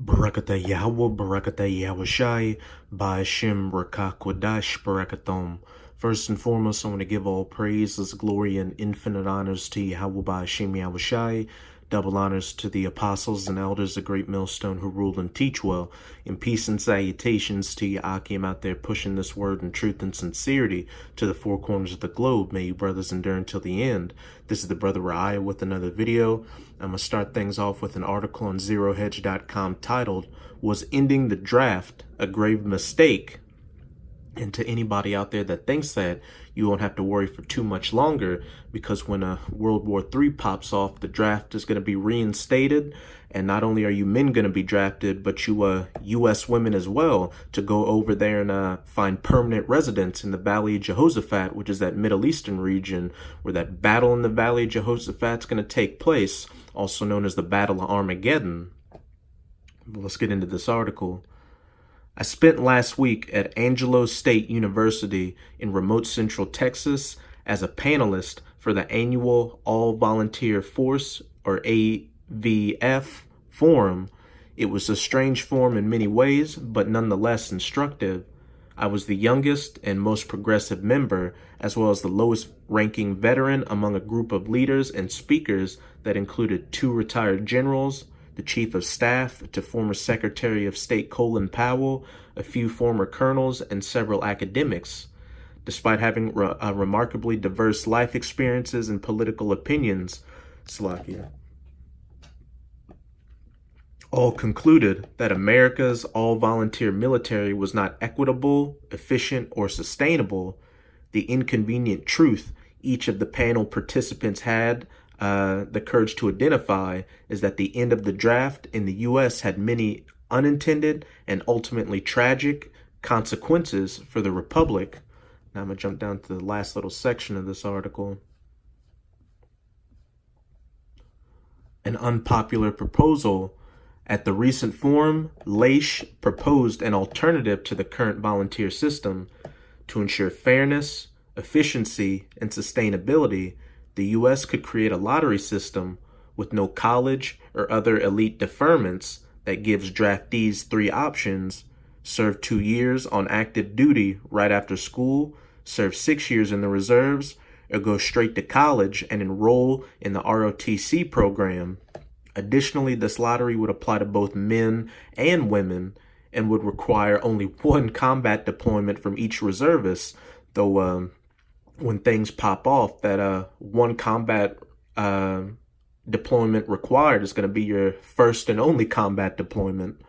Barakata Yahweh, Barakata Yahushai, Ba'ashem Rakakwadash, Barakathom. First and foremost, I want to give all praises, glory, and infinite honors to Yahweh Ba'ashem Yahushai. Double honors to the apostles and elders of Great Millstone who rule and teach well. And peace and salutations to you Akim out there pushing this word in truth and sincerity to the four corners of the globe. May you brothers endure until the end. This is the Brother Raya with another video. I'm going to start things off with an article on ZeroHedge.com titled, "Was Ending the Draft a Grave Mistake?" And to anybody out there that thinks that, you won't have to worry for too much longer, because when World War III pops off, the draft is going to be reinstated. And not only are you men going to be drafted, but you U.S. women as well, to go over there and find permanent residence in the Valley of Jehoshaphat, which is that Middle Eastern region where that battle in the Valley of Jehoshaphat is going to take place, also known as the Battle of Armageddon. Let's get into this article. I spent last week at Angelo State University in remote central Texas as a panelist for the annual All-Volunteer Force, or AVF, forum. It was a strange forum in many ways, but nonetheless instructive. I was the youngest and most progressive member, as well as the lowest ranking veteran among a group of leaders and speakers that included 2 retired generals, the Chief of Staff to former Secretary of State Colin Powell, a few former colonels, and several academics. Despite having remarkably diverse life experiences and political opinions, all concluded that America's all-volunteer military was not equitable, efficient, or sustainable. The inconvenient truth each of the panel participants had the courage to identify is that the end of the draft in the U.S. had many unintended and ultimately tragic consequences for the Republic. Now I'm going to jump down to the last little section of this article. An unpopular proposal. At the recent forum, Laish proposed an alternative to the current volunteer system. To ensure fairness, efficiency, and sustainability, the U.S. could create a lottery system with no college or other elite deferments that gives draftees 3 options: serve 2 years on active duty right after school, serve 6 years in the reserves, or go straight to college and enroll in the ROTC program. Additionally, this lottery would apply to both men and women and would require only 1 combat deployment from each reservist, though when things pop off, that 1 combat deployment required is going to be your first and only combat deployment.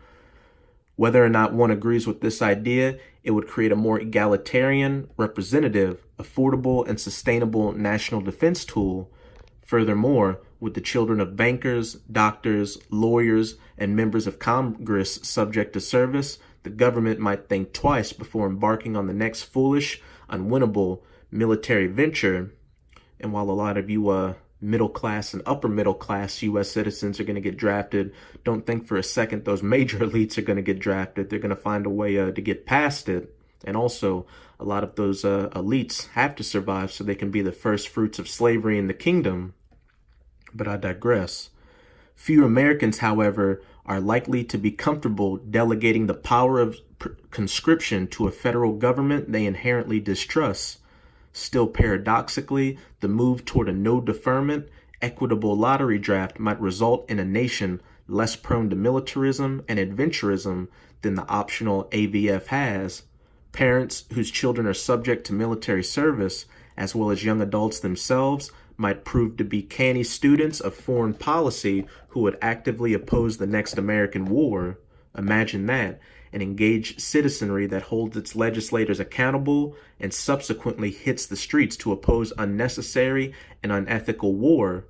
Whether or not one agrees with this idea, it would create a more egalitarian, representative, affordable, and sustainable national defense tool. Furthermore, with the children of bankers, doctors, lawyers, and members of Congress subject to service, the government might think twice before embarking on the next foolish, unwinnable military venture. And while a lot of you middle class and upper middle class U.S. citizens are going to get drafted, don't think for a second those major elites are going to get drafted. They're going to find a way to get past it. And also, a lot of those elites have to survive so they can be the first fruits of slavery in the kingdom. But I digress. Few Americans, however, are likely to be comfortable delegating the power of conscription to a federal government they inherently distrust. Still paradoxically, the move toward a no deferment, equitable lottery draft might result in a nation less prone to militarism and adventurism than the optional AVF has. Parents whose children are subject to military service, as well as young adults themselves, might prove to be canny students of foreign policy who would actively oppose the next American war. Imagine that. An engaged citizenry that holds its legislators accountable and subsequently hits the streets to oppose unnecessary and unethical war.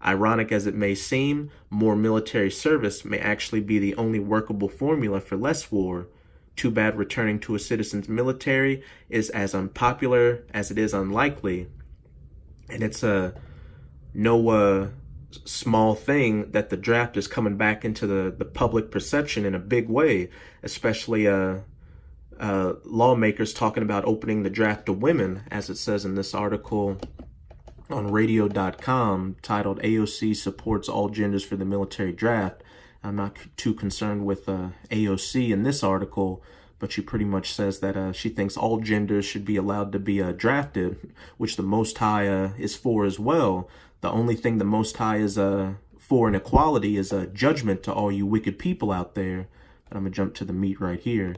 Ironic as it may seem, more military service may actually be the only workable formula for less war. Too bad returning to a citizen's military is as unpopular as it is unlikely. And it's no small thing that the draft is coming back into the public perception in a big way, especially lawmakers talking about opening the draft to women, as it says in this article on radio.com titled "AOC Supports All Genders for the Military Draft." I'm not too concerned with AOC in this article, but she pretty much says that she thinks all genders should be allowed to be drafted, which the Most High is for as well. The only thing the Most High is for in equality is a judgment to all you wicked people out there. But I'm going to jump to the meat right here.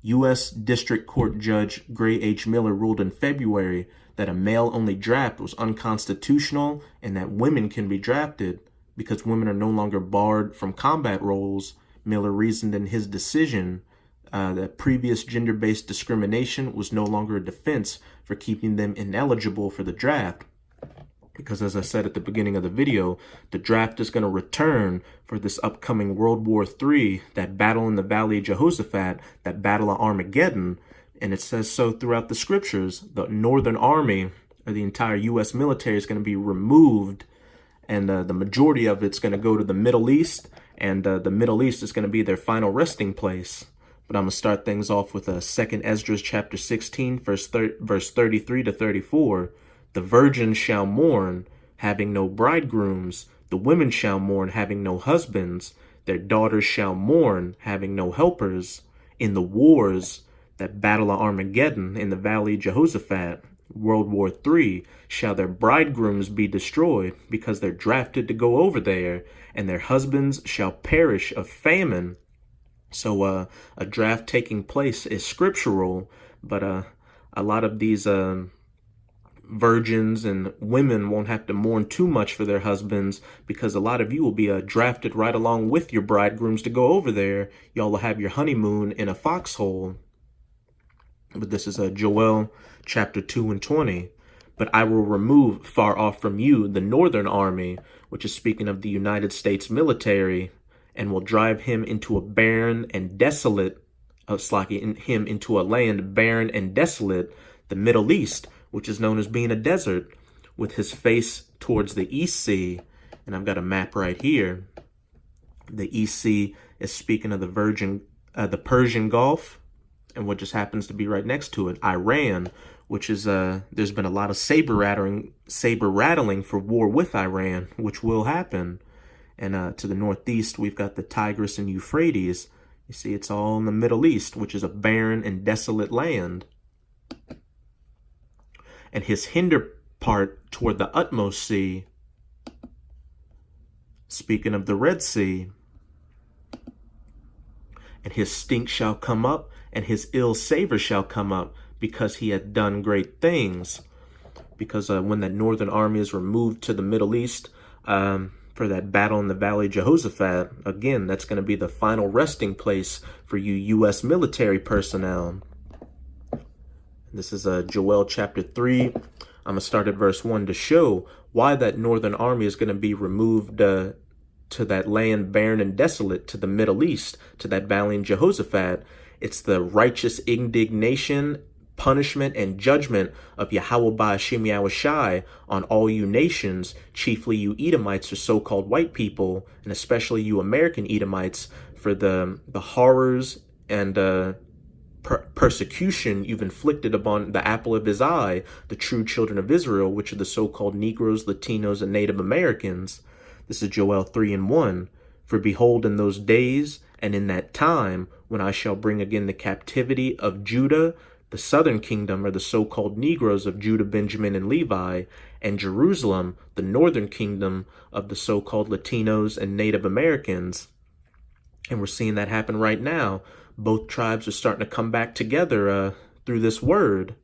U.S. District Court Judge Gray H. Miller ruled in February that a male-only draft was unconstitutional and that women can be drafted. Because women are no longer barred from combat roles, Miller reasoned in his decision that previous gender-based discrimination was no longer a defense for keeping them ineligible for the draft. Because as I said at the beginning of the video, the draft is going to return for this upcoming World War III, that battle in the Valley of Jehoshaphat, that battle of Armageddon. And it says so throughout the scriptures. The Northern Army, or the entire U.S. military, is going to be removed, and the majority of it's going to go to the Middle East, and the Middle East is going to be their final resting place. But I'm going to start things off with 2 Esdras chapter 16, verse 33 to 34. The virgins shall mourn, having no bridegrooms. The women shall mourn, having no husbands. Their daughters shall mourn, having no helpers. In the wars, that battle of Armageddon in the Valley of Jehoshaphat, World War III, shall their bridegrooms be destroyed, because they're drafted to go over there, and their husbands shall perish of famine. So a draft taking place is scriptural, but a lot of these virgins and women won't have to mourn too much for their husbands, because a lot of you will be drafted right along with your bridegrooms to go over there. Y'all will have your honeymoon in a foxhole. But this is Joel chapter 2 and 20. But I will remove far off from you the northern army, which is speaking of the United States military, and will drive him into a barren and desolate, him into a land barren and desolate, the Middle East, which is known as being a desert, with his face towards the East Sea. And I've got a map right here. The East Sea is speaking of the Persian Gulf, and what just happens to be right next to it, Iran, which is there's been a lot of saber rattling for war with Iran, which will happen. And to the northeast, we've got the Tigris and Euphrates. You see, it's all in the Middle East, which is a barren and desolate land. And his hinder part toward the utmost sea, speaking of the Red Sea. And his stink shall come up, and his ill savor shall come up, because he had done great things. Because when that northern army is removed to the Middle East for that battle in the Valley of Jehoshaphat, again, that's going to be the final resting place for you U.S. military personnel. This is Joel chapter 3. I'm going to start at verse 1 to show why that northern army is going to be removed to that land barren and desolate, to the Middle East, to that valley in Jehoshaphat. It's the righteous indignation, punishment, and judgment of Yahweh Ba'ashem Yahushai on all you nations, chiefly you Edomites, or so-called white people, and especially you American Edomites, for the horrors and persecution you've inflicted upon the apple of his eye, the true children of Israel, which are the so-called Negroes, Latinos, and Native Americans. This is Joel 3 and 1. For behold, in those days and in that time, when I shall bring again the captivity of Judah, the southern kingdom, or the so-called Negroes of Judah, Benjamin, and Levi, and Jerusalem, the northern kingdom of the so-called Latinos and Native Americans. And we're seeing that happen right now. Both tribes are starting to come back together through this word,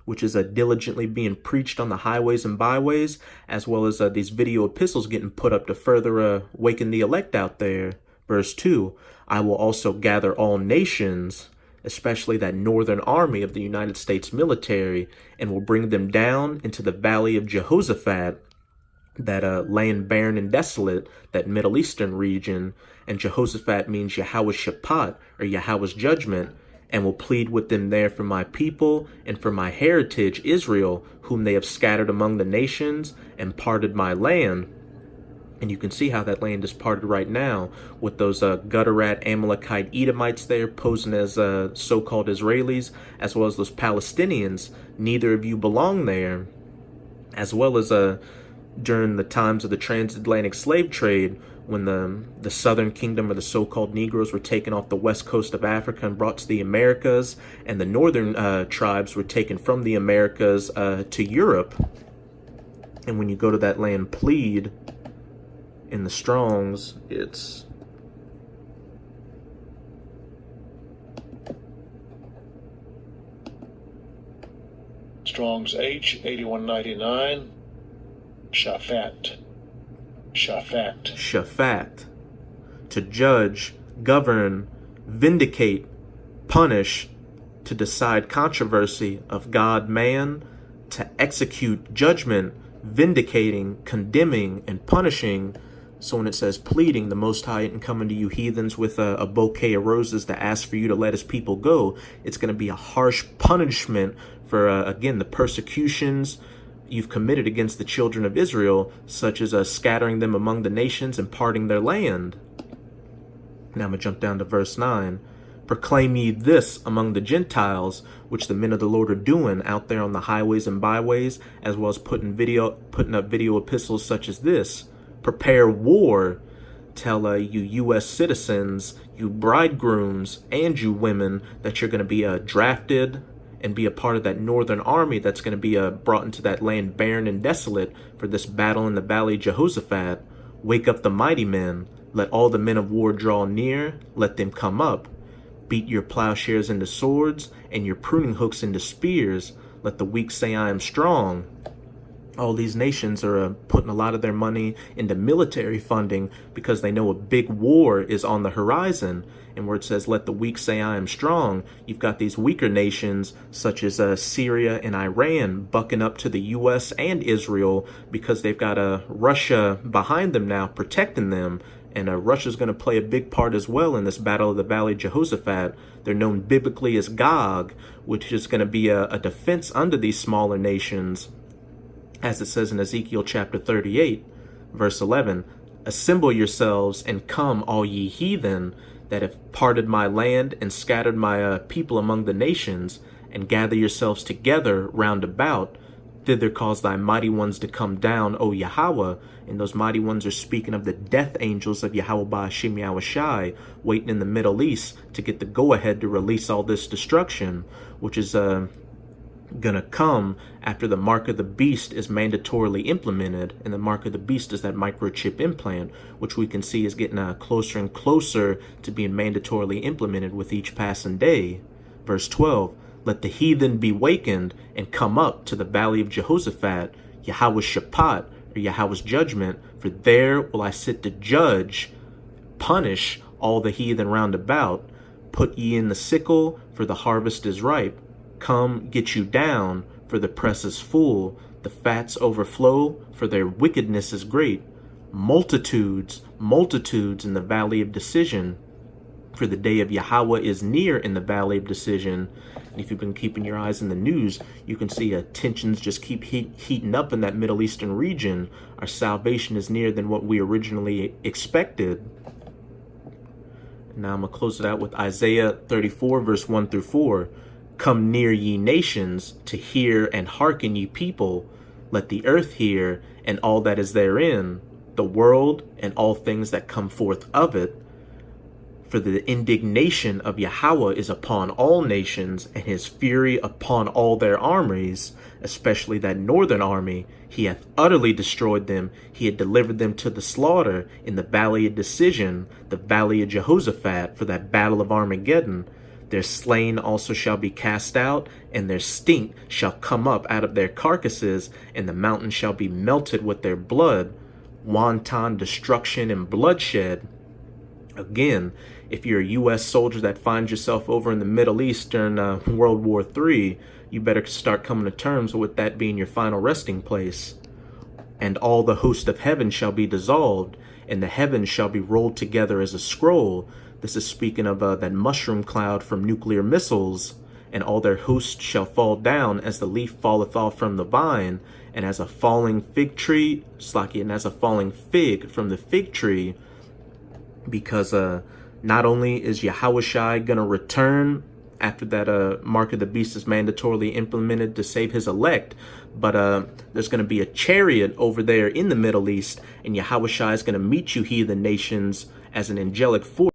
which is diligently being preached on the highways and byways, as well as these video epistles getting put up to further waken the elect out there. Verse 2, I will also gather all nations, especially that northern army of the United States military, and will bring them down into the Valley of Jehoshaphat, that land barren and desolate, that Middle Eastern region. And Jehoshaphat means Yahweh's Shaphat, or Yahweh's judgment, and will plead with them there for my people and for my heritage Israel, whom they have scattered among the nations and parted my land. And you can see how that land is parted right now, with those Guttarat Amalekite Edomites there posing as so-called Israelis, as well as those Palestinians. Neither of you belong there. As well as during the times of the transatlantic slave trade, when the southern kingdom, or the so-called Negroes, were taken off the west coast of Africa and brought to the Americas, and the northern tribes were taken from the Americas to Europe. And when you go to that land, plead, in the Strongs, it's Strong's H8199, Shaphat. Shaphat. To judge, govern, vindicate, punish, to decide controversy of God, man, to execute judgment, vindicating, condemning, and punishing. So when it says pleading, the Most High isn't coming to you heathens with a bouquet of roses to ask for you to let his people go. It's going to be a harsh punishment for, again, the persecutions you've committed against the children of Israel, such as scattering them among the nations and parting their land. Now I'm going to jump down to verse 9. Proclaim ye this among the Gentiles, which the men of the Lord are doing out there on the highways and byways, as well as putting up video epistles such as this. Prepare war. Tell you U.S. citizens, you bridegrooms, and you women that you're going to be drafted and be a part of that northern army that's going to be brought into that land barren and desolate for this battle in the valley of Jehoshaphat. Wake up the mighty men. Let all the men of war draw near. Let them come up. Beat your plowshares into swords and your pruning hooks into spears. Let the weak say, I am strong. All these nations are putting a lot of their money into military funding because they know a big war is on the horizon. And where it says, let the weak say I am strong, you've got these weaker nations such as Syria and Iran bucking up to the U.S. and Israel because they've got Russia behind them now protecting them. And Russia's going to play a big part as well in this battle of the Valley of Jehoshaphat. They're known biblically as Gog, which is going to be a defense under these smaller nations. As it says in Ezekiel chapter 38, verse 11, assemble yourselves and come, all ye heathen, that have parted my land and scattered my people among the nations, and gather yourselves together round about. Thither cause thy mighty ones to come down, O Yahweh. And those mighty ones are speaking of the death angels of Yahweh Ba'ashim Yahushai, waiting in the Middle East to get the go-ahead to release all this destruction, which is gonna come after the mark of the beast is mandatorily implemented. And the mark of the beast is that microchip implant, which we can see is getting closer and closer to being mandatorily implemented with each passing day. Verse 12, let the heathen be wakened and come up to the valley of Jehoshaphat, Yahweh's Shaphat, or Yahweh's judgment, for there will I sit to judge, punish all the heathen round about. Put ye in the sickle, for the harvest is ripe. Come, get you down, for the press is full. The fats overflow, for their wickedness is great. Multitudes, multitudes in the valley of decision, for the day of Yahweh is near in the valley of decision. And if you've been keeping your eyes in the news, you can see tensions just keep heating up in that Middle Eastern region. Our salvation is nearer than what we originally expected. Now I'm going to close it out with Isaiah 34, verse 1 through 4. Come near, ye nations, to hear, and hearken, ye people. Let the earth hear, and all that is therein, the world, and all things that come forth of it. For the indignation of Yahweh is upon all nations, and his fury upon all their armies, especially that northern army. He hath utterly destroyed them. He had delivered them to the slaughter in the valley of decision, the valley of Jehoshaphat, for that battle of Armageddon. Their slain also shall be cast out, and their stink shall come up out of their carcasses, and the mountain shall be melted with their blood. Wanton destruction and bloodshed. Again, if you're a U.S. soldier that finds yourself over in the Middle East during World War III, you better start coming to terms with that being your final resting place. And all the host of heaven shall be dissolved, and the heavens shall be rolled together as a scroll. This is speaking of that mushroom cloud from nuclear missiles. And all their hosts shall fall down as the leaf falleth off from the vine, and as a falling fig tree, and as a falling fig from the fig tree. Because not only is Yahushai going to return after that mark of the beast is mandatorily implemented to save his elect. But there's going to be a chariot over there in the Middle East, and Yahushua is going to meet you heathen nations as an angelic force.